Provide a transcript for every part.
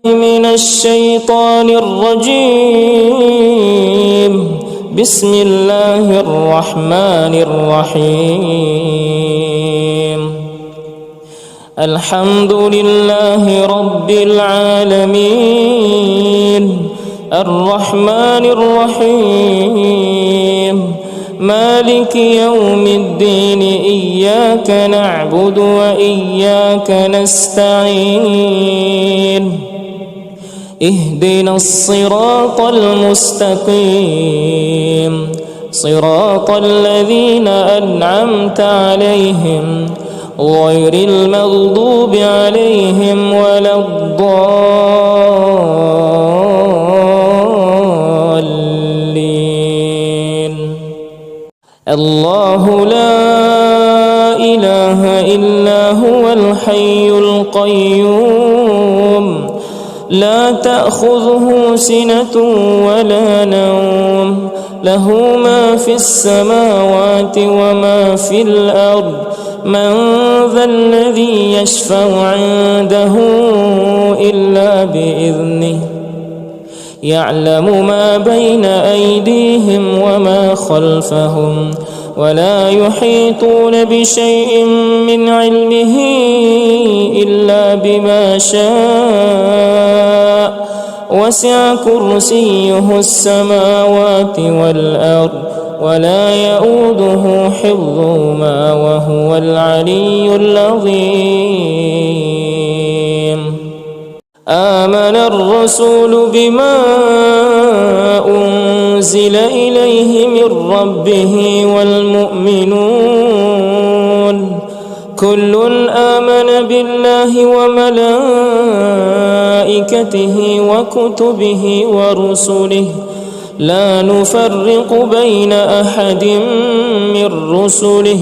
من الشيطان الرجيم. بسم الله الرحمن الرحيم. الحمد لله رب العالمين الرحمن الرحيم مالك يوم الدين. إياك نعبد وإياك نستعين. اهدنا الصراط المستقيم صراط الذين أنعمت عليهم غير المغضوب عليهم ولا الضالين. الله لا إله إلا هو الحي القيوم لا تأخذه سنة ولا نوم له ما في السماوات وما في الأرض. من ذا الذي يشفع عنده إلا بإذنه. يعلم ما بين أيديهم وما خلفهم ولا يحيطون بشيء من علمه إلا بما شاء. وسع كرسيه السماوات والأرض ولا يؤوده حفظهما وهو العلي العظيم. آمن الرسول بما أنزل إليه من ربه والمؤمنون كل آمن بالله وملائكته وكتبه ورسله لا نفرق بين أحد من رسله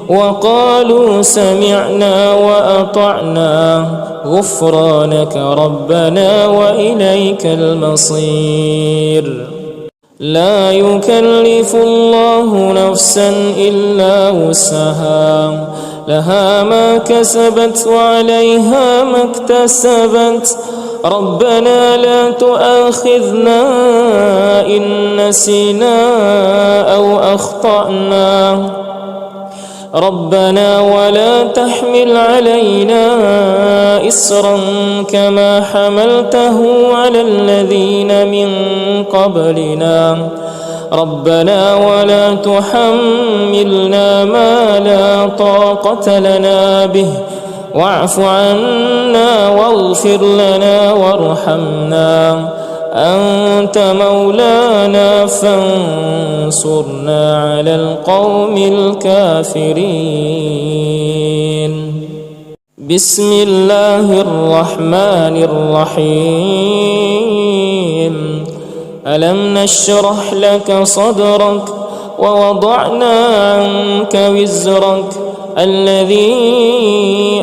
وقالوا سمعنا وأطعنا غفرانك ربنا وإليك المصير. لا يكلف الله نفسا إلا وسعها لها ما كسبت وعليها ما اكتسبت. ربنا لا تؤاخذنا إن نسينا أو أخطأنا. ربنا ولا تحمل علينا إصرا كما حملته على الذين من قبلنا. ربنا ولا تحملنا ما لا طاقة لنا به واعف عنا واغفر لنا وارحمنا أنت مولانا فانصرنا على القوم الكافرين. بسم الله الرحمن الرحيم. ألم نشرح لك صدرك ووضعنا عنك وزرك الذي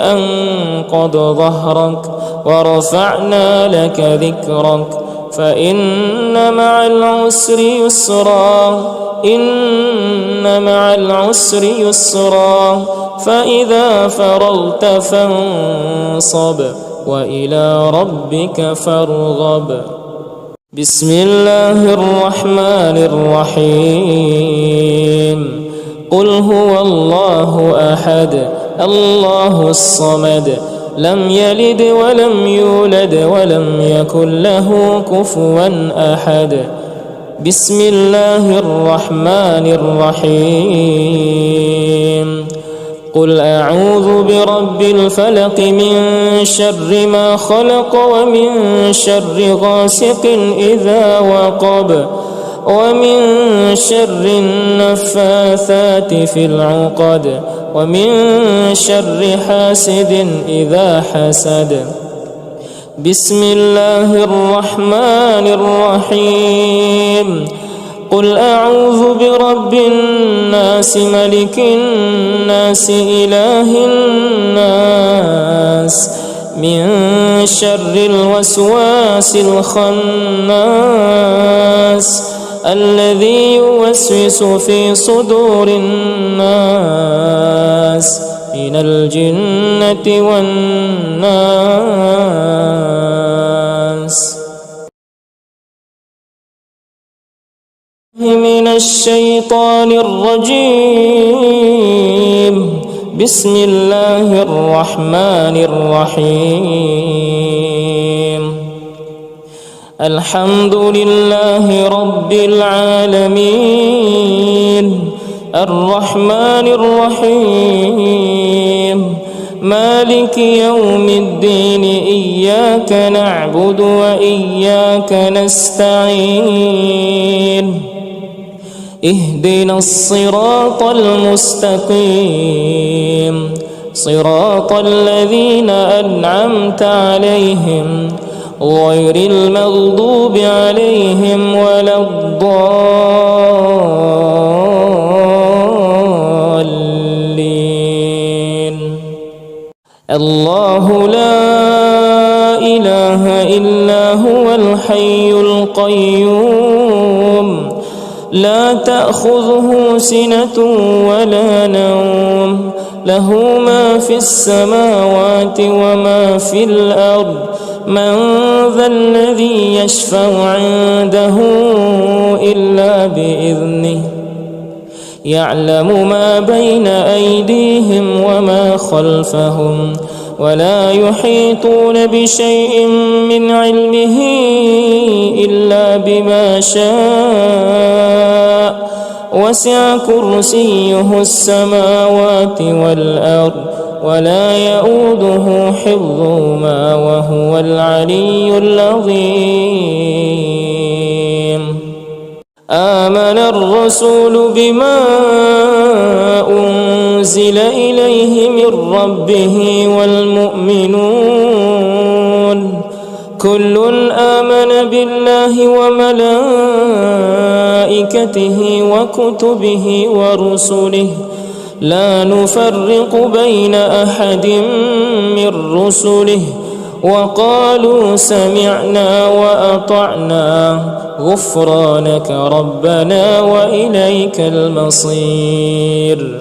أنقض ظهرك ورفعنا لك ذكرك فإن مع العسر يسرا. إن مع العسر يسرا فإذا فرغت فانصب وإلى ربك فارغب. بسم الله الرحمن الرحيم. قل هو الله أحد الله الصمد لم يلد ولم يولد ولم يكن له كفوا أحد. بسم الله الرحمن الرحيم. قل أعوذ برب الفلق من شر ما خلق ومن شر غاسق إذا وقب ومن شر النفاثات في العقد ومن شر حاسد إذا حسد. بسم الله الرحمن الرحيم. قل أعوذ برب الناس ملك الناس إله الناس من شر الوسواس الخناس الذي يوسوس في صدور الناس من الجنة والناس. من الشيطان الرجيم. بسم الله الرحمن الرحيم. الحمد لله رب العالمين الرحمن الرحيم مالك يوم الدين إياك نعبد وإياك نستعين اهدنا الصراط المستقيم صراط الذين أنعمت عليهم غير المغضوب عليهم ولا الضالين. الله لا إله إلا هو الحي القيوم لا تأخذه سنة ولا نوم له ما في السماوات وما في الأرض من ذا الذي يشفع عنده إلا بإذنه يعلم ما بين أيديهم وما خلفهم ولا يحيطون بشيء من علمه إلا بما شاء وسع كرسيه السماوات والأرض ولا يؤوده حفظهما وهو العلي العظيم. آمن الرسول بما أنزل إليه من ربه والمؤمنون كل آمن بالله وملائكته وكتبه ورسله لا نفرق بين أحد من رسله وقالوا سمعنا وأطعنا غفرانك ربنا وإليك المصير.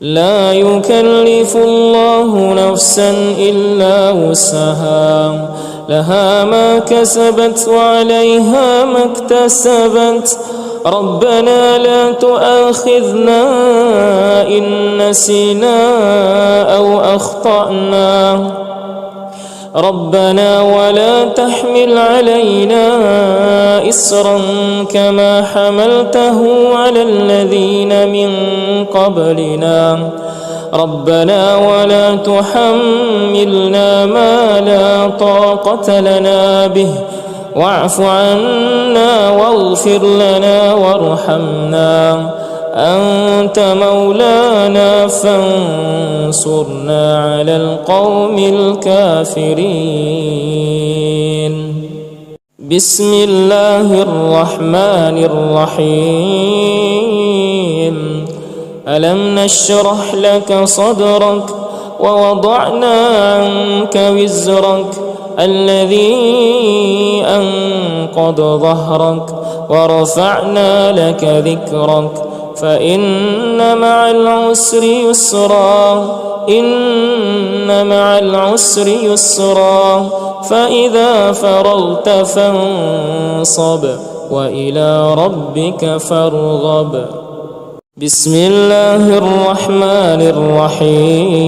لا يكلف الله نفسا إلا وسعها لها ما كسبت وعليها ما اكتسبت ربنا لا تؤاخذنا إن نسينا أو أخطأنا ربنا ولا تحمل علينا إصرا كما حملته على الذين من قبلنا ربنا ولا تحملنا ما لا طاقة لنا به واعف عنا واغفر لنا وارحمنا أنت مولانا فانصرنا على القوم الكافرين. بسم الله الرحمن الرحيم. ألم نشرح لك صدرك ووضعنا عنك وزرك الذي أنقض ظهرك ورفعنا لك ذكرك فإن مع العسر يسرا إن مع العسر يسرا فإذا فرغت فانصب وإلى ربك فارغب. بسم الله الرحمن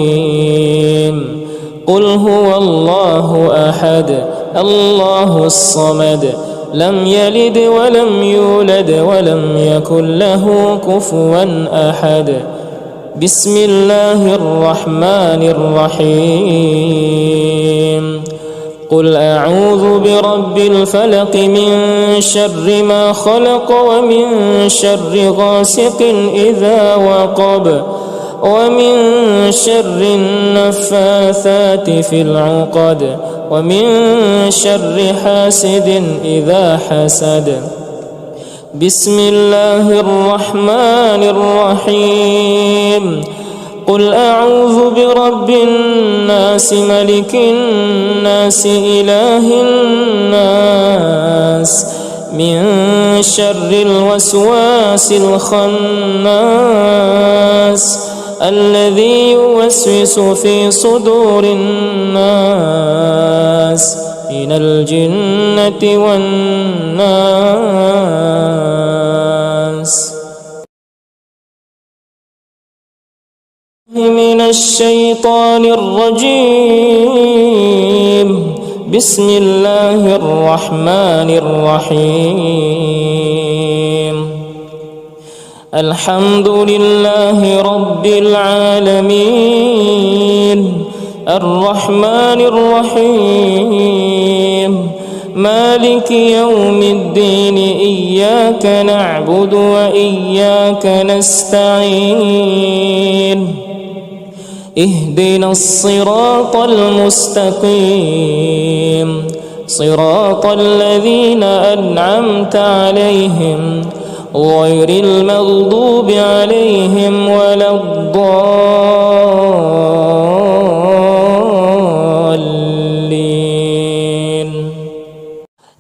الرحيم. قل هو الله أحد الله الصمد لم يلد ولم يولد ولم يكن له كفوا أحد. بسم الله الرحمن الرحيم. قل أعوذ برب الفلق من شر ما خلق ومن شر غاسق إذا وقب ومن شر النفاثات في العقد ومن شر حاسد إذا حسد. بسم الله الرحمن الرحيم. قل أعوذ برب الناس ملك الناس إله الناس من شر الوسواس الخناس الذي يوسوس في صدور الناس من الجنة والناس. الشيطان الرجيم. بسم الله الرحمن الرحيم. الحمد لله رب العالمين، الرحمن الرحيم، مالك يوم الدين، إياك نعبد وإياك نستعين، اهدنا الصراط المستقيم، صراط الذين أنعمت عليهم غير المغضوب عليهم ولا الضالين.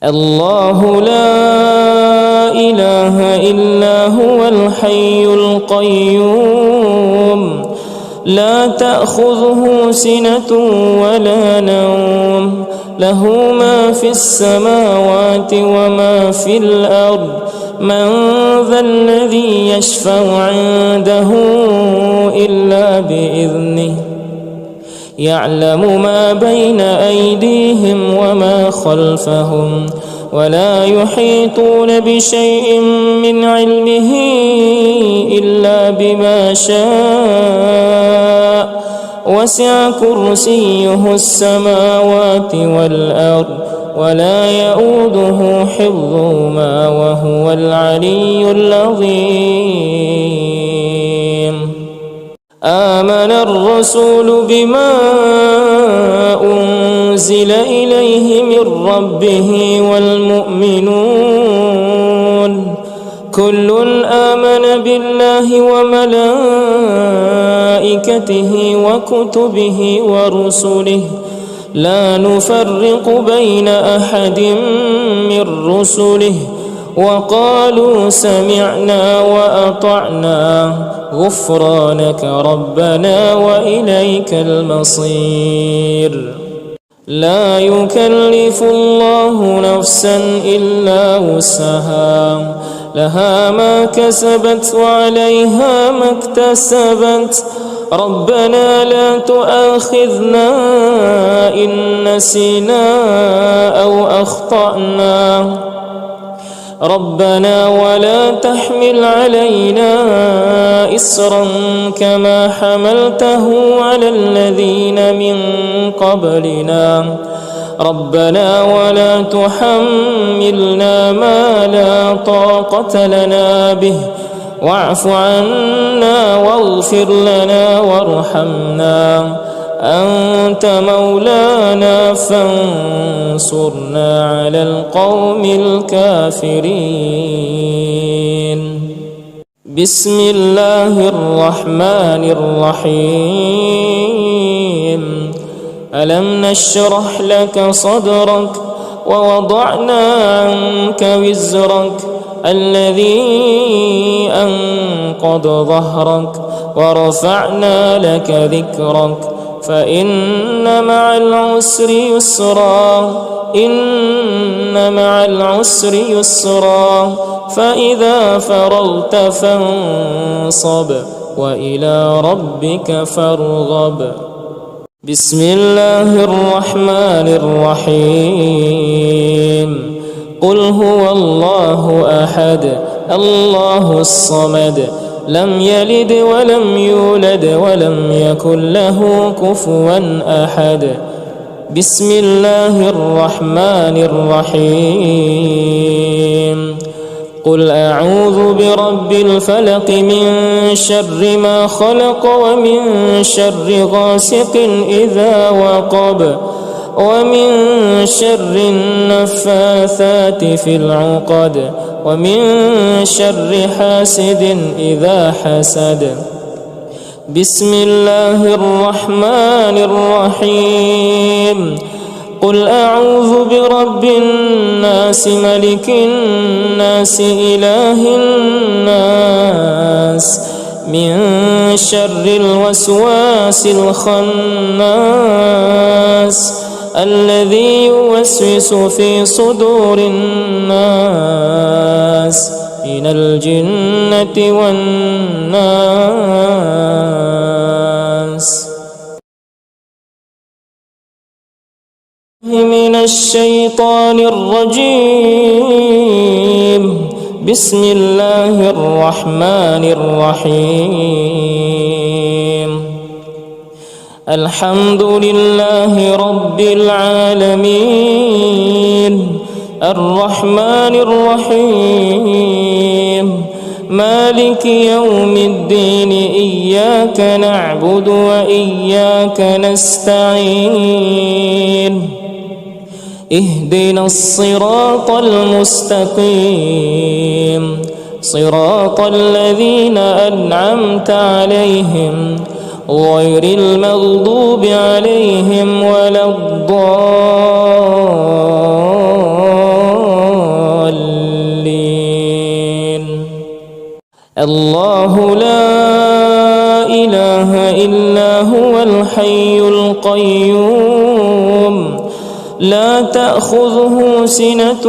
الله لا إله إلا هو الحي القيوم، لا تأخذه سنة ولا نوم، له ما في السماوات وما في الأرض. من ذا الذي يشفع عنده إلا بإذنه، يعلم ما بين أيديهم وما خلفهم، ولا يحيطون بشيء من علمه إلا بما شاء، وسع كرسيه السماوات والأرض، ولا يؤوده حفظهما وهو العلي العظيم. آمن الرسول بما أنزل إليه من ربه والمؤمنون، كل آمن بالله وملائكته وكتبه ورسله، لا نفرق بين أحد من رسله، وقالوا سمعنا وأطعنا غفرانك ربنا وإليك المصير. لا يكلف الله نفسا إلا وسعها، لها ما كسبت وعليها ما اكتسبت. ربنا لا تؤاخذنا إن نسينا أو أخطأنا، ربنا ولا تحمل علينا إصرا كما حملته على الذين من قبلنا، ربنا ولا تحملنا ما لا طاقة لنا به، واعف عنا واغفر لنا وارحمنا، أنت مولانا فانصرنا على القوم الكافرين. بسم الله الرحمن الرحيم. ألم نشرح لك صدرك ووضعنا عنك وزرك الذي أنقض ظهرك ورفعنا لك ذكرك، فإن مع العسر يسرا، إن مع العسر يسرا، فإذا فرغت فانصب وإلى ربك فارغب. بسم الله الرحمن الرحيم. قل هو الله أحد الله الصمد، لم يلد ولم يولد ولم يكن له كفوا أحد. بسم الله الرحمن الرحيم. قل أعوذ برب الفلق من شر ما خلق ومن شر غاسق إذا وقب ومن شر النفاثات في العقد ومن شر حاسد إذا حسد. بسم الله الرحمن الرحيم. قل أعوذ برب الناس ملك الناس إله الناس من شر الوسواس الخناس الذي يوسوس في صدور الناس من الجنة والناس. الشيطان الرجيم. بسم الله الرحمن الرحيم. الحمد لله رب العالمين، الرحمن الرحيم، مالك يوم الدين، إياك نعبد وإياك نستعين، اهدنا الصراط المستقيم، صراط الذين أنعمت عليهم غير المغضوب عليهم ولا الضالين. الله لا إله إلا هو الحي القيوم، لا تأخذه سنة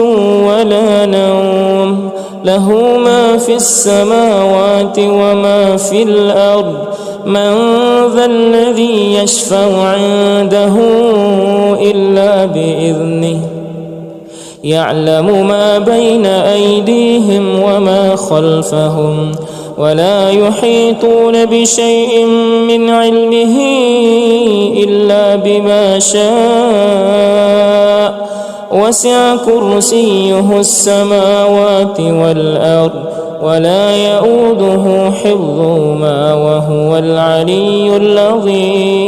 ولا نوم، له ما في السماوات وما في الأرض. من ذا الذي يشفع عنده إلا بإذنه، يعلم ما بين أيديهم وما خلفهم، ولا يحيطون بشيء من علمه إلا بما شاء، وسع كرسيه السماوات والأرض، ولا يؤوده حفظهما وهو العلي العظيم.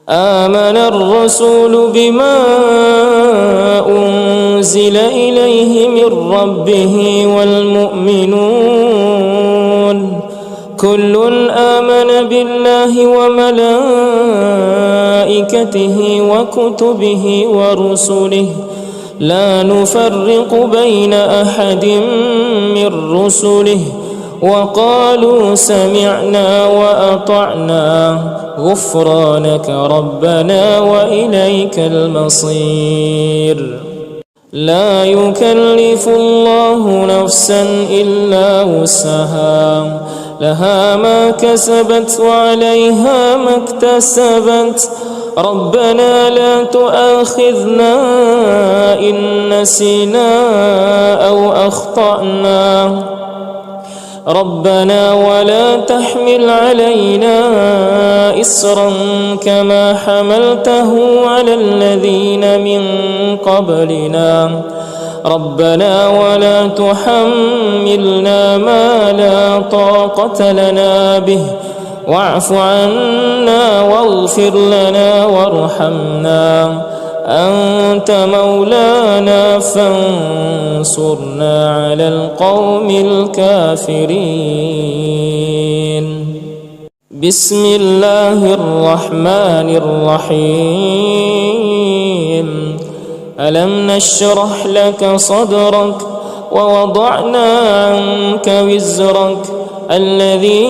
آمن الرسول بما أنزل إليه من ربه والمؤمنون كل آمن بالله وملائكته وكتبه ورسله، لا نفرق بين أحد من رسله، وقالوا سمعنا وأطعنا غفرانك ربنا وإليك المصير. لا يكلف الله نفسا إلا وسعها، لها ما كسبت وعليها ما اكتسبت. ربنا لا تؤاخذنا إن نسينا أو أخطأنا، ربنا ولا تحمل علينا إصرا كما حملته على الذين من قبلنا، ربنا ولا تحملنا ما لا طاقة لنا به، واعف عنا واغفر لنا وارحمنا، أنت مولانا فانصرنا على القوم الكافرين. بسم الله الرحمن الرحيم. ألم نشرح لك صدرك ووضعنا عنك وزرك الذي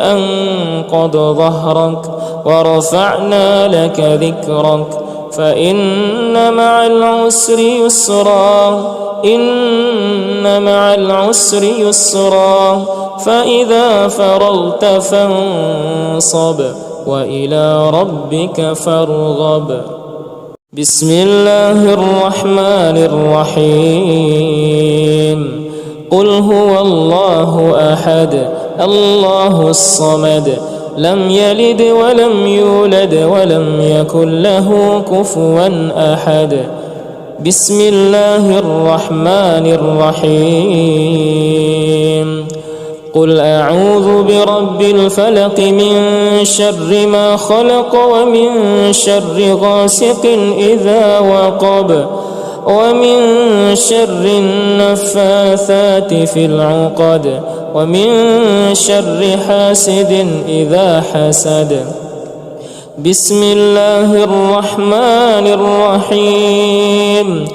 أنقض ظهرك، ورفعنا لك ذكرك، فإن مع العسر يسرا، إن مع العسر يسرا، فإذا فرغت فانصب وإلى ربك فارغب. بسم الله الرحمن الرحيم. قل هو الله أحد الله الصمد، لم يلد ولم يولد ولم يكن له كفوا أحد. بسم الله الرحمن الرحيم. قل أعوذ برب الفلق من شر ما خلق، ومن شر غاسق إذا وقب، ومن شر النفاثات في العقد، ومن شر حاسد إذا حسد. بسم الله الرحمن الرحيم.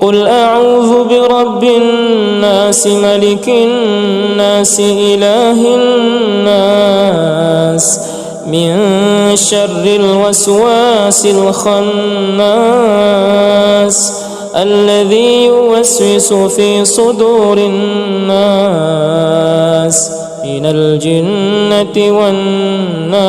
قل أعوذ برب الناس ملك الناس إله الناس من شر الوسواس الخناس الذي يوسوس في صدور الناس من الجنة والناس.